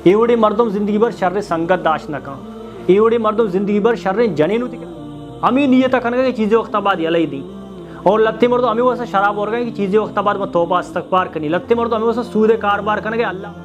एवढे मर्दम जिंदगी भर शर्र संगत दाश न का एवढे मर्दम जिंदगी भर शर्र जने नु हमें नियत कनगा की चीज़ें वक्त बाद यलई दी और लत्ते मर्दो हमें वैसा शराब और गए कि चीज़ें वक्त बाद में तौबा इस्तगफार करनी लत्ते मर्दो हमें वैसा सूद कारोबार करने अल्लाह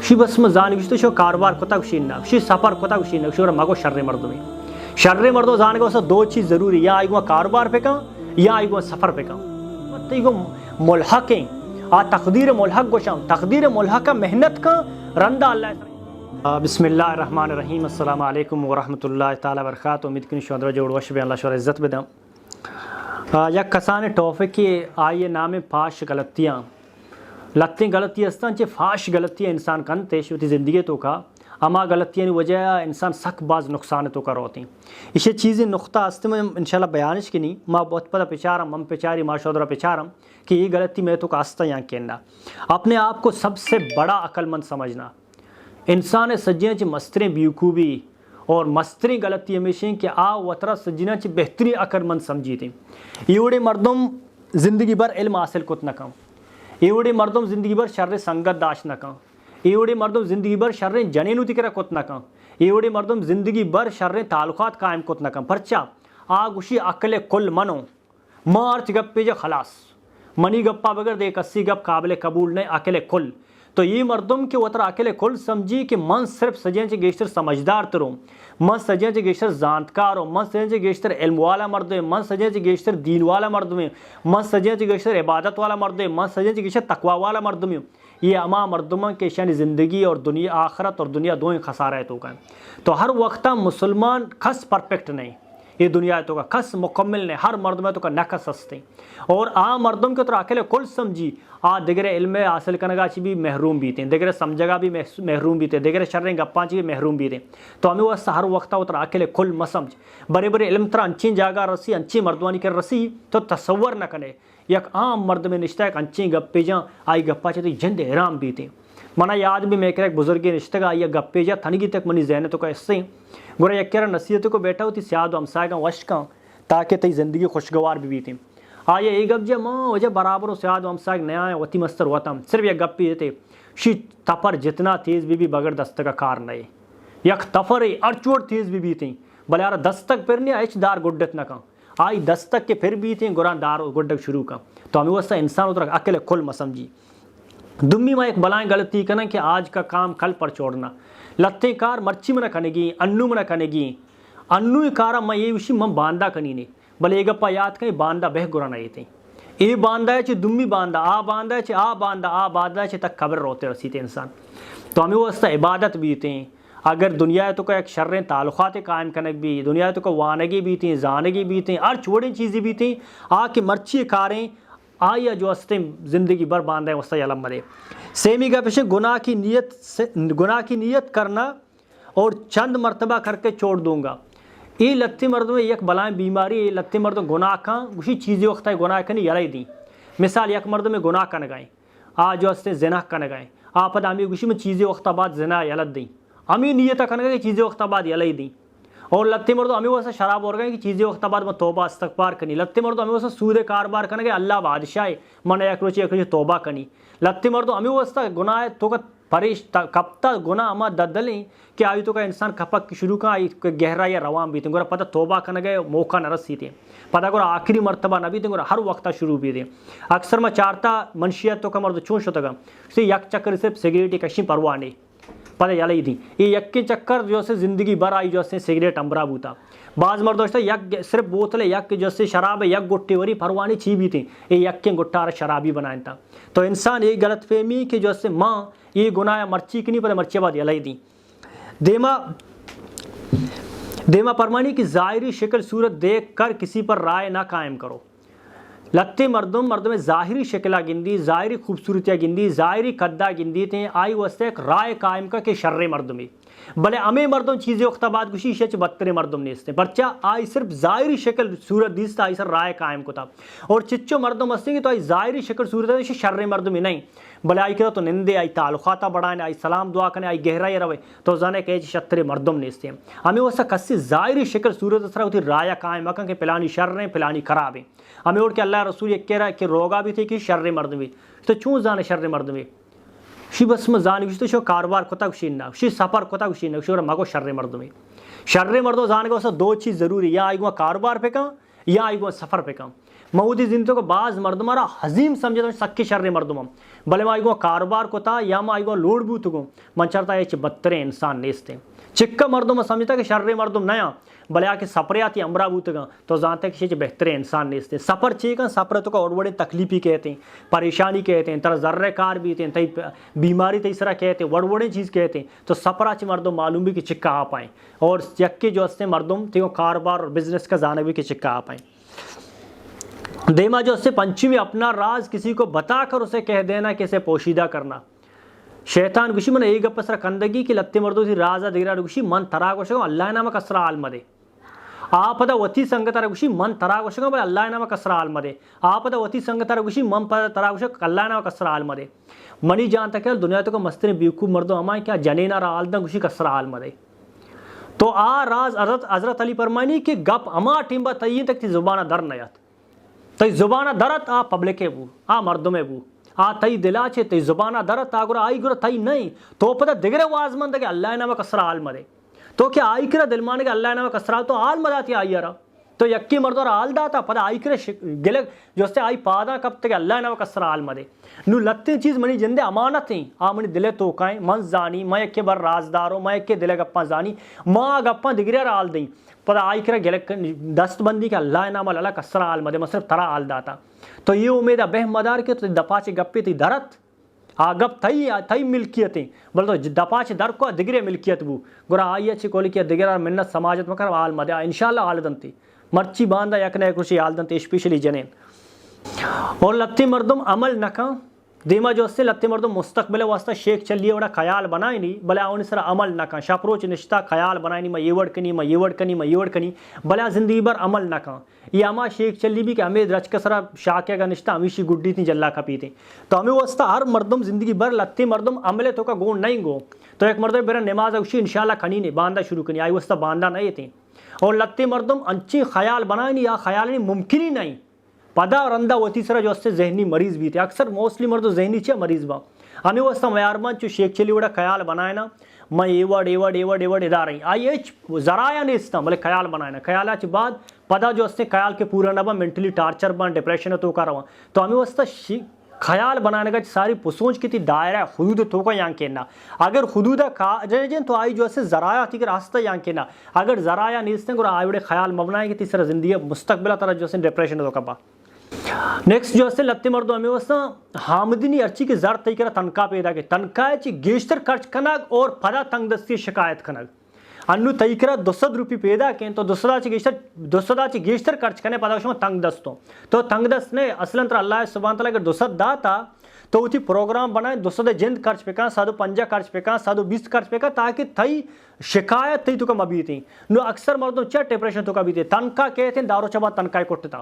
शी बस में जान गुश्त शो कारोबार कोता गुशीना शी सफर कोता गुशीना शोर मगो शर्रे मर्दो जान के वैसा दो चीज़ ज़रूरी या आईगो कारोबार पे का या आईगो सफ़र पे का तो मुल्हक़ें आ तकदीर मुल्हक़ गोशाम तकदीर मुल्हक़ मेहनत का रंदा अल्लाह बिस्मिल्लाहिर्रहमानिर्रहीम अस्सलामु अलैकुम व रहमतुल्लाहि तआला व बरकातहू उम्मीद कनी शोदरा जोड़ वश बे अल्लाह शोर इज्जत बेदम या कसाने टॉपिक के आइए नाम फाश गलतियाँ लत्ती गलती अस्तान चे फाश गलतियाँ इंसान कन तेश होती ज़िंदगी तो का अमा गलतियाँ वजह इंसान सख बाज नुकसान तो कर होती इसे चीज़ें नुक्ता अस्ते में इंशाल्लाह बयानिश की नहीं माँ बहुत पता पिचारम मम पिचारी माँ शोदरा पिचारम कि ये गलती मैं तो का अस्ता यहाँ कहना अपने आप को सबसे बड़ा अक्लमंद समझना इंसान सज्जियाँ च मस्तरें बेवकूबी और मस्तरी गलती हमेशा कि आ वतरा सज्जिना च बेहतरी अक्लमंद समझी थी एवढे मर्दम ज़िंदगी भर इल्म हासिल कुत न कम एवढे मर्दम ज़िंदगी भर शर्र संगत दाश न कम एवढे मर्दम ज़िंदगी भर शर्र जनेनु तिकरा कुत न कम एवढे मर्दम ज़िंदगी भर शर्र ताल्लुकात कायम कुत न कम परचा आग उशी अकले कुल मनो मार्च गप्पे जो खलास मनी गप्पा बगैर दे कस्सी गप काबिल कबूल नहीं अकेले कुल तो ये मर्दम के वतर अकेले कुल समझी कि मन सिर्फ सजें चे गेश्तर समझदार तरो मन सजें चे गेश्तर जानकार हो मन सजें चे गेश्तर इल्म वाला मर्द है मन सजें चे गेश्तर दीन वाला मर्द में मन सजें चे गेश्तर इबादत वाला मर्द है मन सजें चे गेश्तर तकवा वाला मर्द में ये अमा मर्दमा के शान ज़िंदगी और दुनिया आखरत और दुनिया दो ही खसारा तो का तो हर वक्त मुसलमान खस परफेक्ट नहीं ये दुनिया तो का खस मुकम्मल ने हर मर्द में तो का नकस हंसते और आ मर्दम के तो अकेले कुल समझी आ दिगरे इल्म हासिल करने ची भी महरूम बीते दिगरे समझगा भी महरूम बीते दिगरे शर्रें गप्पा ची भी महरूम बीते तो हमें वह हर वक्त उतर अकेले कुल मसमझ बड़े बड़े इल्म तरह अंची जागा रसी अंची मर्दवानी कर रसी तो तस्वर न करे यक आम मर्द में निश्ता एक अंची गप्पे जा आई गप्पा चे तो जंद हैराम बीते मना याद भी मैं एक बुजुर्ग रिश्ते का आइया गप्पे जा थनगी तक मनी जहन तो का इससे गोरा यक नसीहत को बैठा होती सियाद हमसाय का वश का ताकि तई ज़िंदगी खुशगवार भी बीती आइए एक गप जे माँ वजह बराबर सियाद हमसाय नया वती मस्तर वतम सिर्फ यह गप्पी देते शी तफर जितना तेज़ भी बगैर दस्तक का कार नए यक तफर अड़चोड़ तेज़ भी बीती भले यार दस्तक फिर नहीं दार गुड्डत न का आई दस्तक के फिर बीते गुरान दार गुड्डक शुरू का तो हमें वस्ता इंसान उतर अकेले खुल म समझी दुम्मी में एक बलाएं गलती करना कि आज का काम कल पर छोड़ना लत्ते कार मर्ची में न कनेगी अन्नू में न कनेगी अन्नू कार मैं ये विषय मैं बांधा कनी ने भले एक गप्पा याद कहीं बांधा बह गुरा नहीं थी ये बांधा है दुम्मी बांधा आ बांधा है तक खबर रोते रसी थे इंसान तो हमें वस्ता इबादत भी थे अगर दुनिया तो का एक शर्रें ताल्लुकात कायम करने भी दुनिया तो का वानगी भी थी जानगी भी थी हर छोटी चीज़ें भी थी आ के मर्ची कारें आया जो हस्ते ज़िंदगी भर बांधा है वस्ता अलम मरे सेमी का पेशे गुनाह की नीयत करना और चंद मरतबा करके छोड़ दूंगा ये लत्ती मर्द में एक बलाएं बीमारी ये लत्ती मर्द गुनाह का उसी चीज़ें वक्त है गुनाह करनी यलाई दी मिसाल एक मर्द में गुनाह कर गए आ जो हस्ते जना कर गए आप आमी उसी में चीज़ें वक्त बाद जना यलत दी हमें नीयत कर गए चीज़ें वक्त बाद यलाई दी और लत्ते मर्दो हमें वैसा शराब और गए कि चीज़ें वक्त बाद में तौबा इस्तगफार करनी लत्ते मर्दो हमें वैसा सूद कारोबार करने के अल्लाह बादशाह मन एक रोचे तौबा करनी लत्ते मर्दो हमें वैसा गुनाह तो का परेश कब तक गुनाह अमा ददलें कि आई तो का इंसान खपक की शुरू का आई गहरा या रवाम भी थे गोरा पता तौबा करने गए मौका न रसी थे पता गोरा आखिरी मरतबा न भी थे गोरा हर वक्त शुरू भी थे अक्सर में चारता मनशियत तो का मर्द चूंश होता का यक चक्कर सिर्फ सिगरेट कशी परवाह नहीं पता यही थी ये यक के चक्कर जो से ज़िंदगी भर आई जो से सिगरेट अमरा बूता बाज़ मर्द दोस्त यक सिर्फ बोतल यक जो से शराब यक गुट्टी वरी फरवानी छी भी थी ये यक के गुट्टा शराबी बनाया था तो इंसान ये गलत फहमी कि जो से माँ ये गुनाह मर्ची की नहीं पता मर्ची बाद यही थी देमा परमानी की ज़ाहिरी शक्ल सूरत देख कर किसी पर राय ना कायम करो लत्ते मर्दों में ज़ाहिरी शक्ला गिंदी ज़ाहिरी खूबसूरतियाँ गिंदी ज़ाहिरी कद्दा गिंदी थे आई वस्ते एक राय कायम का के शर्रे मर्द में भले अमे मर्दों चीज़ें वक्ताबाद गुशी शच बत्तरे मर्दों ने इसने बच्चा आई सिर्फ ज़ाहिरी शक्ल सूरत दिस आई सर राय कायम को था और चिच्चो मर्दों मस्ती तो आई ज़ाहिरी शक्ल सूरत शर्रे मर्द में नहीं भले आई करो तो निंदे आई ताल्लुकाता बढ़ाने आई सलाम दुआ करने आई गहराई रवे तो जाने कहे शत्रे मर्दम ने इसते हमें वैसा कस्सी ज़ाहिरी शक्ल सूरत असरा होती राया कायम अका के पिलानी शर्रें पिलानी खराब है हमें और के अल्लाह रसूल ये कह रहा है कि रोगा भी थे कि शर्रे मर्द में तो चूँ जाने शर्रे मर्द में شی بس مزان گوشت شو کاروبار کتا گوشینا شی سفر کتا گوشینا شو مگو شر مردمی شر مردوں زان کو دو چیز ضروری یا آئی گو کاروبار پہ کام یا آئی گو سفر پہ کام مودی زندگی کو بعض مردم را حزیم سمجھتا سکی شر مردم بھلے میں آئی گو کاروبار کتا یا میں آئی گو لوڈ بوت گو من چرتا ہے بدترین انسان نیستے چکا مردم سمجھتا کہ شر مردم نیا بھلے آ کے سپریاتی امرا بوت گا تو جانتے کہ بہترین انسان نیستے سفر چیئے گا سفر تو کا اور بڑے تکلیفی کہتے ہیں پریشانی کہتے ہیں تر ذرہ کار بھی ہیں تی بیماری تیسرا کہتے ہیں بڑے چیز کہتے ہیں تو سفرا چی مردم معلوم بھی کہ چکا آ پائیں اور یکی جو اس مردم تیو کاروبار اور بزنس کا جانا بھی کہ چکا آ پائیں دیما جو اس سے پنچمی اپنا راز کسی کو بتا کر اسے کہہ دینا کہ اسے پوشیدہ کرنا شیطان گوشی من ایک گپ سر کندگی کی لتے مردو سی رازہ دیرا گوشی من ترا گوشگا اللہ نام کسرا عالم دے آپدا وتی سنگتر گوشی من ترا گوشگا بل اللہ نام کسرا عالم دے آپدا وتی سنگتر گوشی من ترا گوشگا اللہ نام کسرا عالم دے منی جانتا کہ دنیا تو کو مستن بیوقوف مردو ہمائیں کیا جنینا را عالم گوشی کسرا عالم دے تو آ راز حضرت علی فرمانی کہ گپ اما ٹیمبا تین تک تی زبانہ در نیات تی زبانہ درت آ پبلکے بو آ مردمے بو آ تی دلا چھے تی زبانہ درت آ گرہ آئی گرہ تی نہیں تو پتہ دگرے وازمند ہے کہ اللہ نامہ کسرہ عالم دے تو کیا آئی کرہ دل مانے کہ اللہ نامہ کسرہ تو عالم داتی آئی رہا تو یکی مردور آل داتا پتہ آئی کرہ گلگ جو اس سے آئی پادا کب تک اللہ نامہ کسرہ عالم دے نو لتے چیز منی جندے امانت ہیں آ منی دلے توکائیں من زانی میں یکی بر رازداروں میں یکی دلے گپاں زانی ماں گپاں دگرے رال دیں پتہ آئی کرہ گلگ دست بندی کہ اللہ نامہ اللہ کسرہ عالم دے مصرف ترہ آل داتا تو یہ امید بہ مدار کے تو دپا چے گپی تی درت آگپ تئی ملکیتیں بل تو دپا چے در کو دگرے ملکیت بو گرا آئی اچھی کولی کیا دگرہ منت سماجت مکر آل مدے انشاءاللہ آلدن تی مرچی باندھا یک نہ ایک روشی آلدن تی اسپیشلی جنین اور لتی مردم عمل نکا دیما جو اس سے لتی مردم مستقبل واسطہ شیخ چلیے وڑا خیال بنائی نہیں بلے آؤنی سر عمل نکا شاپروچ نشتا خیال بنائی نہیں میں یہ وڑ کنی میں یہ وڑ کنی میں یہ وڑ کنی بلے زندگی بر عمل نکا یہ اما شیخ چلی بھی کہ ہمیں رچ کا سرا شاکے کا نشتا ہمیشی گڈی تھی جلا کا پیتے تو ہمیں واسطہ ہر مردم زندگی بر لتی مردم عملے تو کا گون نہیں گو تو ایک مردم میرا نماز اوشی انشاءاللہ کھنی نہیں باندھا شروع کنی آئی واسطہ باندھا نہیں تھے اور لتی مردم انچی خیال بنائی نہیں یا خیال نہیں ممکن ہی نہیں پدا رندہ وہ تیسرا جو اس سے ذہنی مریض بھی تھے اکثر موسٹلی مردو ذہنی چھے مریض با ہمیں واسطہ میارمان چو شیخ چلی وڑا خیال بنائے نا میں ایوڑ ادا رہی آئی ایچ ذرائع نہیں استا بلے خیال بنائے نا خیالہ چی بعد پدا جو اس سے خیال کے پورا نبا منٹلی ٹارچر بان ڈپریشن تو کر رہا تو ہمیں واسطہ خیال بنانے کا ساری پسونچ کی تھی دائرہ حدود تو کا یہاں کہنا اگر حدود جن تو آئی جو سے ذرائع تھی کہ راستہ یہاں کہنا اگر ذرائع نہیں استے گو آئی وڑے خیال مبنائے کی تیسرا زندگی مستقبلہ طرح جو سے ڈپریشن تو کبا نیکسٹ جو سے لتی مردو ہمیں واسطہ حامدینی ارچی کے زر تی کرا تنکا پیدا کے تنکا چی گیشتر خرچ کنگ اور پدا تنگ دستی شکایت کنگ انو تی کرا 200 روپی پیدا کہیں تو 200 چی گیشتر خرچ کنے پدا شما تنگ دستوں تو تنگ دست نے اصلا تر اللہ سبحانہ تعالیٰ اگر 200 داتا تو اسی پروگرام بنائیں 200 جند خرچ پہ کہاں 150 خرچ پہ کہاں 120 خرچ پہ کہاں تاکہ تھی شکایت تھی تو کا مبی تھی نو اکثر مردوں چاہ ڈپریشن تو کا بھی تھی تنکا کہتے ہیں دارو چبا تنکای کوٹتا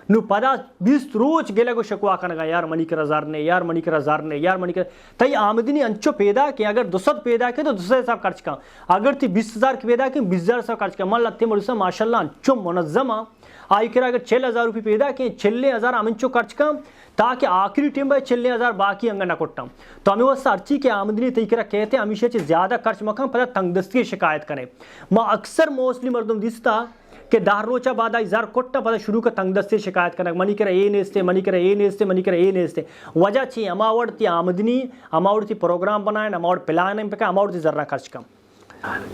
نو پدا 20 روز گلے کو شکوا کنگا یار منی کر ہزار نے یار منی کر ہزار نے یار منی کر تی آمدنی انچو پیدا کہ اگر 200 پیدا کہ تو 200 حساب خرچ کا اگر تی 20,000 کی پیدا کہ 20,000 حساب خرچ کا من لتی مرسا ماشاءاللہ انچو منظمہ آئی کرا اگر 6,000 روپی پیدا کہ 6,000 امنچو خرچ کا تاکہ آخری ٹیم بھائی 6,000 باقی انگا نہ کٹتا تو ہمیں وہ سرچی کے آمدنی تی کرا کہتے ہیں ہمیشہ چیز زیادہ خرچ مکھاں پتہ تنگ دستی شکایت کریں ما اکثر موسٹلی مردم دیستا کہ دار روچا بعد آئی زار کٹا پتہ شروع کا تنگ دستی شکایت کرنا منی کرا اے نیستے منی کرا اے نیستے منی کرا اے نیستے وجہ چی اماوڑ تی آمدنی اماوڑ تی پروگرام بنائیں اماوڑ پلانیں پہ اماوڑ تی ذرہ خرچ کم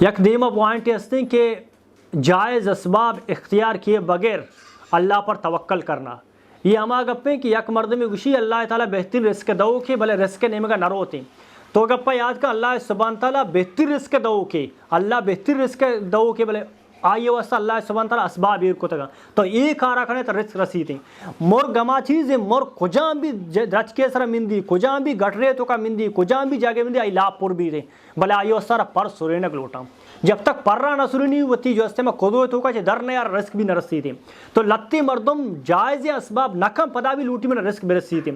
یک دیما پوائنٹ ہستے ہیں کہ جائز اسباب اختیار کیے بغیر اللہ پر توکل کرنا یہ ہما گپیں کہ یک مرد میں گوشی اللہ تعالیٰ بہترین رزق دو کے بھلے رزق نیمے کا نہ روتے تو گپا یاد کا اللہ سبحانہ تعالیٰ بہتر رزق دو کے اللہ بہتر رزق دو کے بھلے آئیے واسطہ اللہ سبحانہ تعالیٰ اسباب ایر کو تگا تو ایک آرہ کھنے تو رزق رسیتے ہیں مور گما چیز ہے مور کجام بھی رچ کے سر مندی کجام بھی گٹ رہے تو کا مندی کجام بھی جاگے مندی آئی لاپ پور بھی دے بھلے آئیے واسطہ پر سورینک لوٹا جب تک پر رہا نہ سوری نہیں ہوتی جو استے میں خودو تو کا در نہ یار رزق بھی نہ رسیتے تو لتی مردم جائز اسباب نہ کم پدا بھی لوٹی میں رزق بھی رسیتے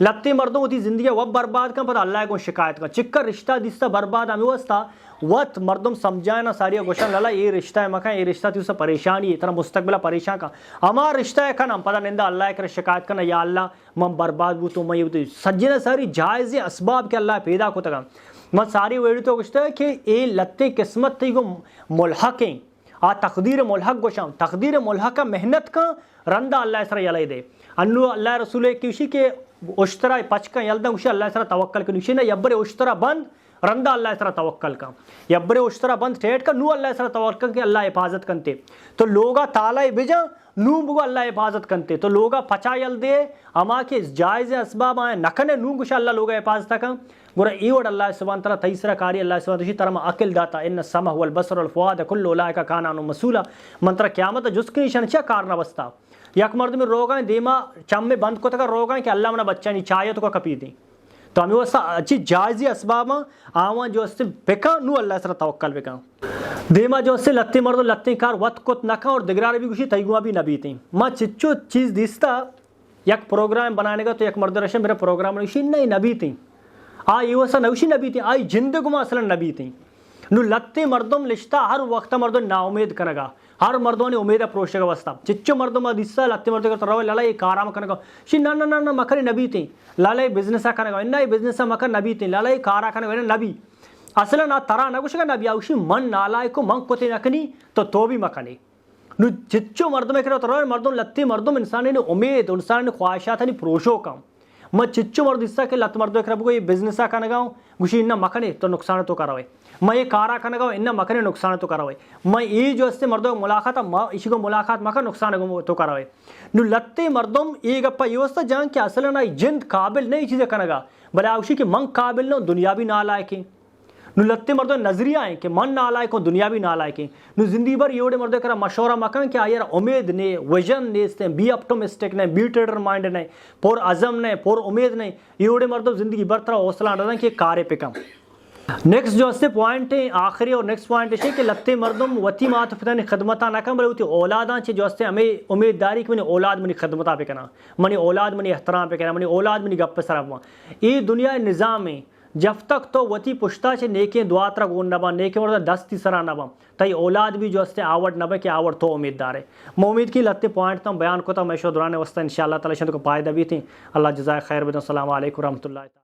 لتی مردم ہوتی زندگی وب برباد کم پدا اللہ کو شکایت کا چکر رشتہ دستا برباد ہمیں واسطہ وقت مردم سمجھائے نا ساری گوشن لالا یہ رشتہ ہے मका ये रिश्ता थी उससे परेशानी इतना मुस्तकबिल परेशान का हमारा रिश्ता है खाना पता निंदा अल्लाह कर शिकायत करना या अल्लाह मैं बर्बाद हूँ तो मैं सज्जन सारी जायज़ असबाब के अल्लाह पैदा को तक मैं सारी वेड़ी तो कुछ कि ये लत्ते किस्मत थी को मुल्हक़ें आ तकदीर मुल्हक़ गोशाम तकदीर मुल्हक़ मेहनत का रंदा अल्लाह सर यलाई दे अन्नु अल्लाह रसूल किसी के उश्तरा पचका यलदा उशी अल्लाह सर तवक्कल के निशी ना यब्बरे उश्तरा बंद रंदा अल्लाह सर तवक्कल का यब्बरे उश्तरा बंद ठेठ का नू अल्लाह सर तवक्कल के अल्लाह हिफाजत करते तो लोगा ताला बिजा नू बुगो अल्लाह हिफाजत करते तो लोगा पचा यल दे अमा के जायज़ असबाब आए नखने नू गुशा अल्लाह लोगा हिफाजत का गुरा ई वड अल्लाह सुब्हान तआला तीसरा कार्य अल्लाह सुब्हान इसी तरह अकिल दाता इन समा वल बसर वल फुआद कुल्लु उलाइका काना अनु मसूला मंत्र क़यामत जुस्की निशान क्या कारण बस्ता यक मर्द में रोगा देमा चम में बंद को तक रोगा कि अल्लाह मना बच्चा नहीं चाहे तो का कपी दी तो हमें वैसा अच्छी जायज़ी असबाब आवा जो उससे बेका नू अल्लाह सर तवक्कल बेका देमा जो उससे लत्ते मर्द लत्ते कार वत को नखा और दिगरार भी कुछ तयगुआ भी नबी थी माँ चिच्चो चीज़ दिसता यक प्रोग्राम बनाने का तो यक मर्द रशे मेरा प्रोग्राम नहीं नबी थी आ ये वैसा नौशी नबी थी आई जिंदगी में असल नबी थी नु लत्ते मर्दम लिश्ता हर वक्त मर्दों नाउमेद कनगा हर मर्दों ने उम्मीद प्रोश का वस्ता चिच्चो मर्दों में दिस्सा लत्ते मर्दों का तरह लाला ये काराम कनगा शी ना ना ना ना मकर नबी थी लाला ये बिजनेस कनगा इन्ना ये बिजनेस मकर नबी थी लाला ये कारा कनगा इन्ना नबी असल ना तरा ना कुछ का नबी आउशी मन नालाय को मंग कोते नकनी तो भी मकनी नु चिच्चो मर्दों में करो तरह मर्दों लत्ते मर्दों इंसान ने उम्मीद इंसान ने ख्वाहिशात नहीं प्रोशो कम मैं चिच्चो मर्द इससा के लत मर्दों को ये बिजनेस का नगाऊँ गुशी इन्ना मकने तो नुकसान तो करावे मैं ये कारा का नगाऊँ इन्ना मकने नुकसान तो करावे मैं ये जो इससे मर्दों मुलाकात इसी को मुलाकात मका नुकसान तो करावे नु लत्ते मर्दों ये गप्पा ये वस्ता जान कि असल ना जिंद काबिल नहीं चीज़ें कनगा भले आवशी के मंग काबिल न दुनिया भी ना लाए के नु लत्ते मर्दों नजरिया है कि मन ना लाए को दुनिया भी ना लाए के नु जिंदगी भर योड़े मर्दों करा मशवरा मकान कि यार उम्मीद ने विजन ने इसने बी ऑप्टिमिस्टिक ने बी ट्रेडर माइंड ने पोर अज़म ने पोर उम्मीद ने योड़े मर्दों जिंदगी भर तरह हौसला डालना कि कार्य पे कम नेक्स्ट जो इससे पॉइंट है आखिरी और नेक्स्ट पॉइंट है कि लत्ते मर्दों वती मात फितन खदमता ना कम बल्कि औलादा चे जो इससे हमें उम्मीददारी कि मैंने औलाद मनी खदमता पे करना मनी औलाद मनी एहतराम पे करना मनी औलाद मनी गप सराब ये दुनिया निज़ाम में जब तक तो वती पुश्ता से नेके दुआ तरक वो नबा नेके मर्द 10 तीसरा नबा तई औलाद भी जो इससे आवड़ नबे के आवड़ तो उम्मीददार है मैं उम्मीद की लत्ते पॉइंट तम बयान को तो मैं शो दुराने वस्ता इंशाअल्लाह ताला शंद को पायदा भी थी अल्लाह जज़ाए खैर बदन अस्सलामु अलैकुम रहमतुल्लाह।